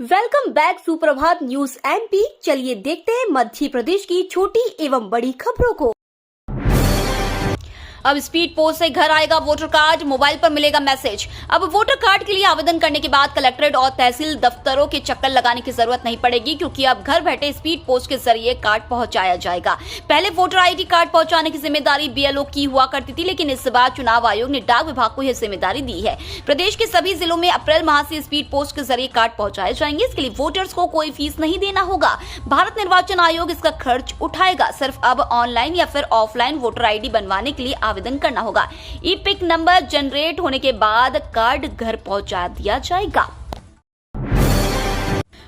Welcome back सुप्रभात news MP. चलिए देखते हैं मध्य प्रदेश की छोटी एवं बड़ी खबरों को। अब स्पीड पोस्ट से घर आएगा वोटर कार्ड, मोबाइल पर मिलेगा मैसेज। अब वोटर कार्ड के लिए आवेदन करने के बाद कलेक्ट्रेट और तहसील दफ्तरों के चक्कर लगाने की जरूरत नहीं पड़ेगी, क्योंकि अब घर बैठे स्पीड पोस्ट के जरिए कार्ड पहुंचाया जाएगा। पहले वोटर आईडी कार्ड पहुंचाने की जिम्मेदारी बीएलओ की हुआ करती थी, लेकिन इस बार चुनाव आयोग ने डाक विभाग को यह जिम्मेदारी दी है। प्रदेश के सभी जिलों में अप्रैल माह से स्पीड पोस्ट के जरिए कार्ड पहुंचाए जाएंगे। इसके लिए वोटर्स को कोई फीस नहीं देना होगा। भारत निर्वाचन आयोग इसका खर्च उठाएगा। सिर्फ अब ऑनलाइन या फिर ऑफलाइन वोटर आईडी बनवाने के लिए आवेदन करना होगा। ई पिक नंबर जनरेट होने के बाद कार्ड घर पहुंचा दिया जाएगा।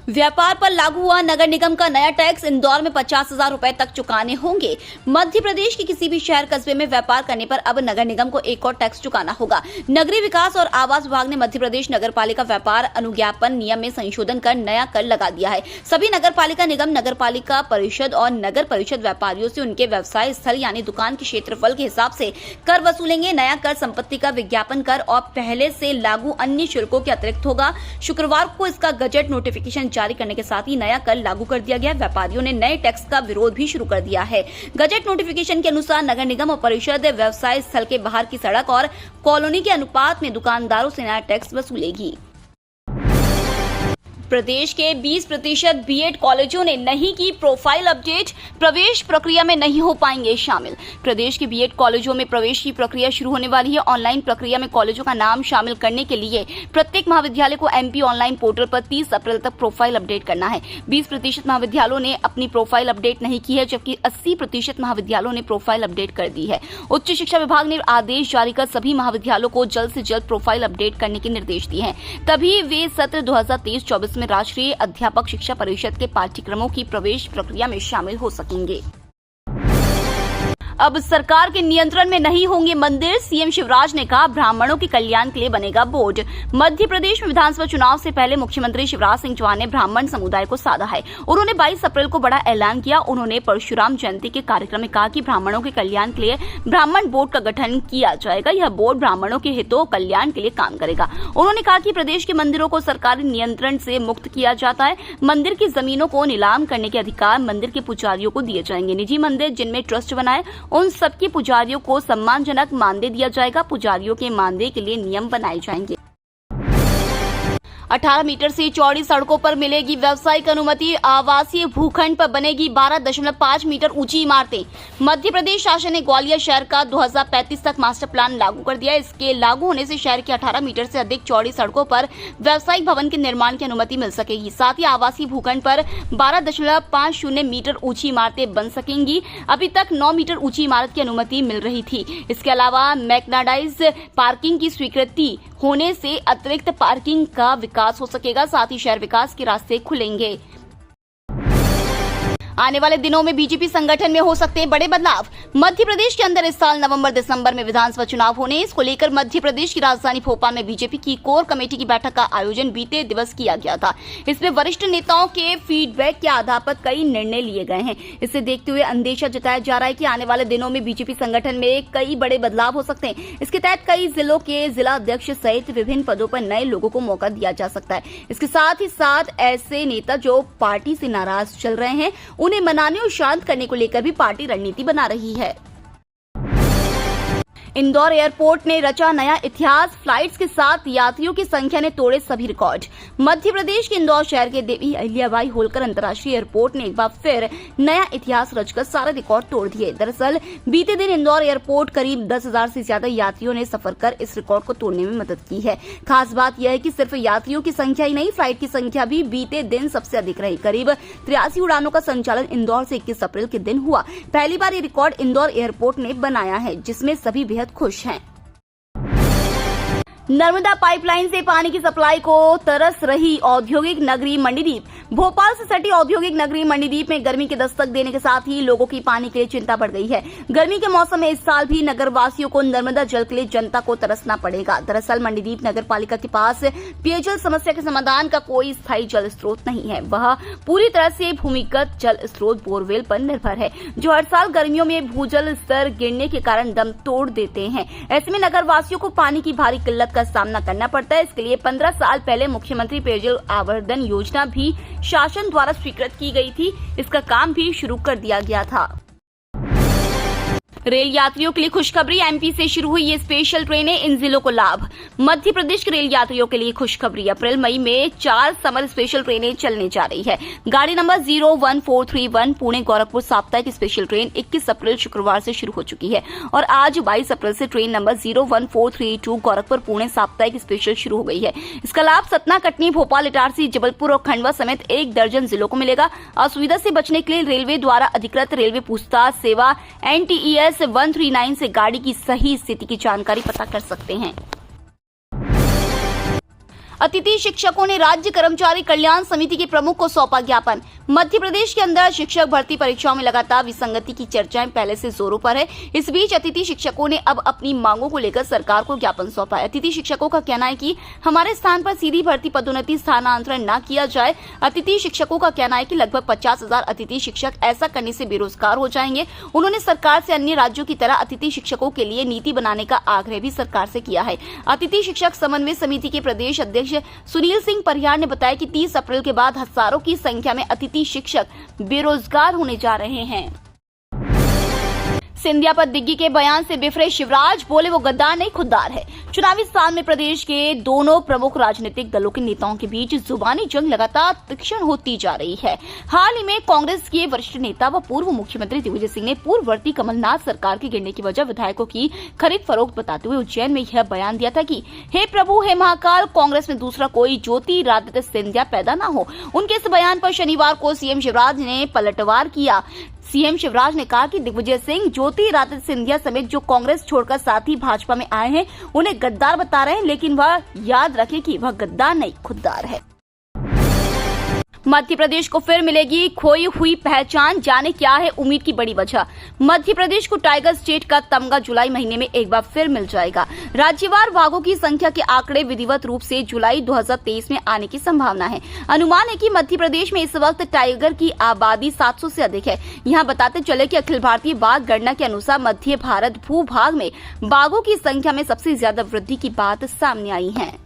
व्यापार पर लागू हुआ नगर निगम का नया टैक्स। इंदौर में 50,000 रुपए तक चुकाने होंगे। मध्य प्रदेश के किसी भी शहर कस्बे में व्यापार करने पर अब नगर निगम को एक और टैक्स चुकाना होगा। नगरीय विकास और आवास विभाग ने मध्य प्रदेश नगर पालिका व्यापार अनुज्ञापन नियम में संशोधन कर नया कर लगा दिया है। सभी नगर पालिका निगम, नगर पालिका परिषद और नगर परिषद व्यापारियों से उनके व्यवसाय स्थल यानी दुकान के क्षेत्रफल के हिसाब से कर वसूलेंगे। नया कर संपत्ति का विज्ञापन कर और पहले से लागू अन्य शुल्कों के अतिरिक्त होगा। शुक्रवार को इसका गजट नोटिफिकेशन जारी करने के साथ ही नया कर लागू कर दिया गया। व्यापारियों ने नए टैक्स का विरोध भी शुरू कर दिया है। गजट नोटिफिकेशन के अनुसार नगर निगम और परिषद व्यवसाय स्थल के बाहर की सड़क और कॉलोनी के अनुपात में दुकानदारों से नया टैक्स वसूलेगी। प्रदेश के 20% बीएड कॉलेजों ने नहीं की प्रोफाइल अपडेट, प्रवेश प्रक्रिया में नहीं हो पाएंगे शामिल। प्रदेश के बीएड कॉलेजों में प्रवेश की प्रक्रिया शुरू होने वाली है। ऑनलाइन प्रक्रिया में कॉलेजों का नाम शामिल करने के लिए प्रत्येक महाविद्यालय को एमपी ऑनलाइन पोर्टल पर 30 अप्रैल तक प्रोफाइल अपडेट करना है। 20% महाविद्यालयों ने अपनी प्रोफाइल अपडेट नहीं की है, जबकि 80% महाविद्यालयों ने प्रोफाइल अपडेट कर दी है। उच्च शिक्षा विभाग ने आदेश जारी कर सभी महाविद्यालयों को जल्द से जल्द प्रोफाइल अपडेट करने के निर्देश दिए हैं, तभी वे सत्र 2023-24 में राष्ट्रीय अध्यापक शिक्षा परिषद के पाठ्यक्रमों की प्रवेश प्रक्रिया में शामिल हो सकेंगे। अब सरकार के नियंत्रण में नहीं होंगे मंदिर। सीएम शिवराज ने कहा, ब्राह्मणों के कल्याण के लिए बनेगा बोर्ड। मध्य प्रदेश में विधानसभा चुनाव से पहले मुख्यमंत्री शिवराज सिंह चौहान ने ब्राह्मण समुदाय को साधा है। उन्होंने 22 अप्रैल को बड़ा ऐलान किया। उन्होंने परशुराम जयंती के कार्यक्रम में कहा कि ब्राह्मणों के कल्याण के लिए ब्राह्मण बोर्ड का गठन किया जाएगा। यह बोर्ड ब्राह्मणों के हितों कल्याण के लिए काम करेगा। उन्होंने कहा कि प्रदेश के मंदिरों को सरकारी नियंत्रण से मुक्त किया जाता है। मंदिर की जमीनों को नीलाम करने के अधिकार मंदिर के पुजारियों को दिए जाएंगे। निजी मंदिर जिनमें ट्रस्ट बनाए उन सबके पुजारियों को सम्मानजनक मानदेय दिया जाएगा। पुजारियों के मानदेय के लिए नियम बनाए जाएंगे। 18 मीटर से चौड़ी सड़कों पर मिलेगी व्यावसायिक अनुमति। आवासीय भूखंड पर बनेगी 12.5 मीटर ऊंची इमारतें। मध्य प्रदेश शासन ने ग्वालियर शहर का 2035 तक मास्टर प्लान लागू कर दिया है। इसके लागू होने से शहर की 18 मीटर से अधिक चौड़ी सड़कों पर व्यावसायिक भवन के निर्माण की अनुमति मिल सकेगी। साथ ही आवासीय भूखंड पर 12.50 मीटर ऊंची इमारतें बन सकेंगी। अभी तक 9 मीटर ऊंची इमारत की अनुमति मिल रही थी। इसके अलावा मैकेनाइज्ड पार्किंग की स्वीकृति होने से अतिरिक्त पार्किंग का विकास हो सकेगा। साथ ही शहर विकास के रास्ते खुलेंगे। आने वाले दिनों में बीजेपी संगठन में हो सकते हैं बड़े बदलाव। मध्य प्रदेश के अंदर इस साल नवंबर-दिसंबर में विधानसभा चुनाव होने, इसको लेकर मध्य प्रदेश की राजधानी भोपाल में बीजेपी की कोर कमेटी की बैठक का आयोजन बीते दिवस किया गया था। इसमें वरिष्ठ नेताओं के फीडबैक के आधार पर कई निर्णय लिए गए हैं। इसे देखते हुए अंदेशा जताया जा रहा है कि आने वाले दिनों में बीजेपी संगठन में कई बड़े बदलाव हो सकते हैं। इसके तहत कई जिलों के जिला अध्यक्ष सहित विभिन्न पदों पर नए लोगों को मौका दिया जा सकता है। इसके साथ ही साथ ऐसे नेता जो पार्टी से नाराज चल रहे हैं उन्हें मनाने और शांत करने को लेकर भी पार्टी रणनीति बना रही है। इंदौर एयरपोर्ट ने रचा नया इतिहास। फ्लाइट्स के साथ यात्रियों की संख्या ने तोड़े सभी रिकॉर्ड। मध्य प्रदेश के इंदौर शहर के देवी अहिल्याबाई होलकर अंतर्राष्ट्रीय एयरपोर्ट ने एक बार फिर नया इतिहास रचकर सारे रिकॉर्ड तोड़ दिए। दरअसल बीते दिन इंदौर एयरपोर्ट करीब 10,000 से ज्यादा यात्रियों ने सफर कर इस रिकॉर्ड को तोड़ने में मदद की है। खास बात यह है कि सिर्फ यात्रियों की संख्या ही नहीं, फ्लाइट की संख्या भी बीते दिन सबसे अधिक रही। करीब 83 उड़ानों का संचालन इंदौर से 21 अप्रैल के दिन हुआ। पहली बार ये रिकॉर्ड इंदौर एयरपोर्ट ने बनाया है, जिसमें सभी बेहद खुश हैं। नर्मदा पाइपलाइन से पानी की सप्लाई को तरस रही औद्योगिक नगरी मंडीदीप। भोपाल से सटी औद्योगिक नगरी मंडीदीप में गर्मी की दस्तक देने के साथ ही लोगों की पानी के लिए चिंता बढ़ गई है। गर्मी के मौसम में इस साल भी नगरवासियों को नर्मदा जल के लिए जनता को तरसना पड़ेगा। दरअसल मंडीदीप नगर पालिका के पास पेयजल समस्या के समाधान का कोई स्थायी जल स्रोत नहीं है। वह पूरी तरह से भूमिगत जल स्रोत बोरवेल पर निर्भर है, जो हर साल गर्मियों में भूजल स्तर गिरने के कारण दम तोड़ देते हैं। ऐसे में नगरवासियों को पानी की भारी किल्लत का सामना करना पड़ता है। इसके लिए 15 साल पहले मुख्यमंत्री पेयजल आवर्धन योजना भी शासन द्वारा स्वीकृत की गई थी। इसका काम भी शुरू कर दिया गया था। रेल यात्रियों के लिए खुशखबरी, एमपी से शुरू हुई ये स्पेशल ट्रेनें, इन जिलों को लाभ। मध्य प्रदेश के रेल यात्रियों के लिए खुशखबरी, अप्रैल मई में 4 समर स्पेशल ट्रेनें चलने जा रही है। गाड़ी नंबर 01431 पुणे गोरखपुर साप्ताहिक स्पेशल ट्रेन 21 अप्रैल शुक्रवार से शुरू हो चुकी है और आज 22 अप्रैल से ट्रेन नंबर 01432 गोरखपुर पुणे साप्ताहिक स्पेशल शुरू हो गई है। इसका लाभ सतना, कटनी, भोपाल, इटारसी, जबलपुर और खंडवा समेत 1 दर्जन जिलों को मिलेगा। असुविधा से बचने के लिए रेलवे द्वारा अधिकृत रेलवे पूछताछ सेवा NTES 139 से गाड़ी की सही स्थिति की जानकारी पता कर सकते हैं। अतिथि शिक्षकों ने राज्य कर्मचारी कल्याण समिति के प्रमुख को सौंपा ज्ञापन। मध्य प्रदेश के अंदर शिक्षक भर्ती परीक्षाओं में लगातार विसंगति की चर्चाएं पहले से जोरों पर है। इस बीच अतिथि शिक्षकों ने अब अपनी मांगों को लेकर सरकार को ज्ञापन सौंपा है। अतिथि शिक्षकों का कहना है कि हमारे स्थान पर सीधी भर्ती पदोन्नति स्थानांतरण न किया जाए। अतिथि शिक्षकों का कहना है कि लगभग 50,000 अतिथि शिक्षक ऐसा करने से बेरोजगार हो जाएंगे। उन्होंने सरकार से अन्य राज्यों की तरह अतिथि शिक्षकों के लिए नीति बनाने का आग्रह भी सरकार से किया है। अतिथि शिक्षक समन्वय समिति के प्रदेश अध्यक्ष सुनील सिंह परिहार ने बताया कि 30 अप्रैल के बाद हजारों की संख्या में अतिथि शिक्षक बेरोजगार होने जा रहे हैं। सिंधिया पर दिग्गी के बयान से बिफरे शिवराज, बोले वो गद्दार नहीं खुददार है। चुनावी साल में प्रदेश के दोनों प्रमुख राजनीतिक दलों के नेताओं के बीच जुबानी जंग लगातार तीक्ष्ण होती जा रही है। हाल ही में कांग्रेस के वरिष्ठ नेता व पूर्व मुख्यमंत्री दिग्विजय सिंह ने पूर्ववर्ती कमलनाथ सरकार के गिरने की वजह विधायकों की खरीद फरोख्त बताते हुए उज्जैन में यह बयान दिया था कि हे प्रभु, हे महाकाल, कांग्रेस में दूसरा कोई ज्योतिरादित्य सिंधिया पैदा न हो। उनके इस बयान पर शनिवार को सीएम शिवराज ने पलटवार किया। सीएम शिवराज ने कहा कि दिग्विजय सिंह, ज्योतिरादित्य सिंधिया समेत जो कांग्रेस छोड़कर साथी भाजपा में आए हैं उन्हें गद्दार बता रहे हैं, लेकिन वह याद रखें कि वह गद्दार नहीं खुददार है। मध्य प्रदेश को फिर मिलेगी खोई हुई पहचान, जाने क्या है उम्मीद की बड़ी वजह। मध्य प्रदेश को टाइगर स्टेट का तमगा जुलाई महीने में एक बार फिर मिल जाएगा। राज्यवार बाघों की संख्या के आंकड़े विधिवत रूप से जुलाई 2023 में आने की संभावना है। अनुमान है कि मध्य प्रदेश में इस वक्त टाइगर की आबादी 700 से अधिक है। यहाँ बताते चले कि अखिल भारतीय बाघ गणना के अनुसार मध्य भारत भूभाग में बाघों की संख्या में सबसे ज्यादा वृद्धि की बात सामने आई है।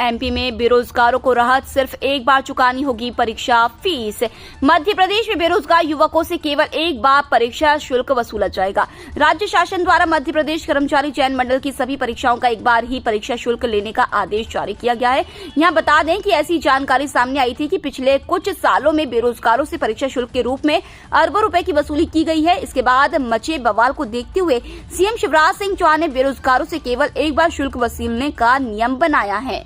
एमपी में बेरोजगारों को राहत, सिर्फ एक बार चुकानी होगी परीक्षा फीस। मध्य प्रदेश में बेरोजगार युवकों से केवल एक बार परीक्षा शुल्क वसूला जाएगा। राज्य शासन द्वारा मध्य प्रदेश कर्मचारी चयन मंडल की सभी परीक्षाओं का एक बार ही परीक्षा शुल्क लेने का आदेश जारी किया गया है। यहाँ बता दें कि ऐसी जानकारी सामने आई थी कि पिछले कुछ सालों में बेरोजगारों से परीक्षा शुल्क के रूप में अरबों रुपए की वसूली की गई है। इसके बाद मचे बवाल को देखते हुए सीएम शिवराज सिंह चौहान ने बेरोजगारों से केवल एक बार शुल्क वसूलने का नियम बनाया है।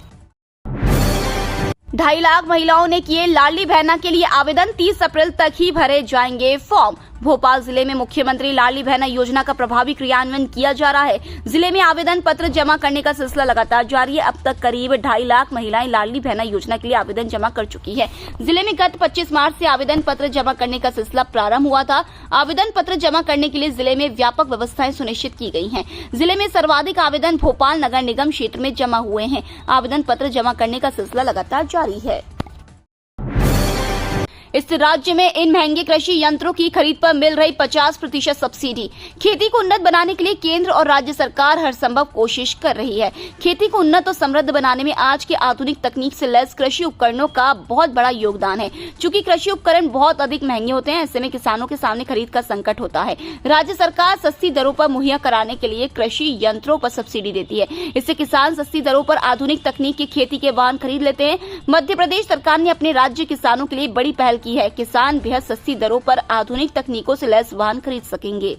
2.5 लाख महिलाओं ने किए लाडली बहना के लिए आवेदन, 30 अप्रैल तक ही भरे जाएंगे फॉर्म। भोपाल जिले में मुख्यमंत्री लाडली बहना योजना का प्रभावी क्रियान्वयन किया जा रहा है। जिले में आवेदन पत्र जमा करने का सिलसिला लगातार जारी है। अब तक करीब 2.5 लाख महिलाएं लाडली बहना योजना के लिए आवेदन जमा कर चुकी है। जिले में गत 25 मार्च से आवेदन पत्र जमा करने का सिलसिला प्रारंभ हुआ था। आवेदन पत्र जमा करने के लिए जिले में व्यापक व्यवस्थाएं सुनिश्चित की गई हैं। जिले में सर्वाधिक आवेदन भोपाल नगर निगम क्षेत्र में जमा हुए हैं। आवेदन पत्र जमा करने का सिलसिला लगातार जारी है। इस राज्य में इन महंगे कृषि यंत्रों की खरीद पर मिल रही 50% सब्सिडी। खेती को उन्नत बनाने के लिए केंद्र और राज्य सरकार हर संभव कोशिश कर रही है। खेती को उन्नत और समृद्ध बनाने में आज के आधुनिक तकनीक से लैस कृषि उपकरणों का बहुत बड़ा योगदान है। चूंकि कृषि उपकरण बहुत अधिक महंगे होते हैं, ऐसे में किसानों के सामने खरीद का संकट होता है। राज्य सरकार सस्ती दरों पर मुहैया कराने के लिए कृषि यंत्रों पर सब्सिडी देती है। इससे किसान सस्ती दरों पर आधुनिक तकनीक की खेती के वाहन खरीद लेते हैं। मध्य प्रदेश सरकार ने अपने राज्य किसानों के लिए बड़ी पहल की है। किसान बेहद सस्ती दरों पर आधुनिक तकनीकों से लैस वाहन खरीद सकेंगे।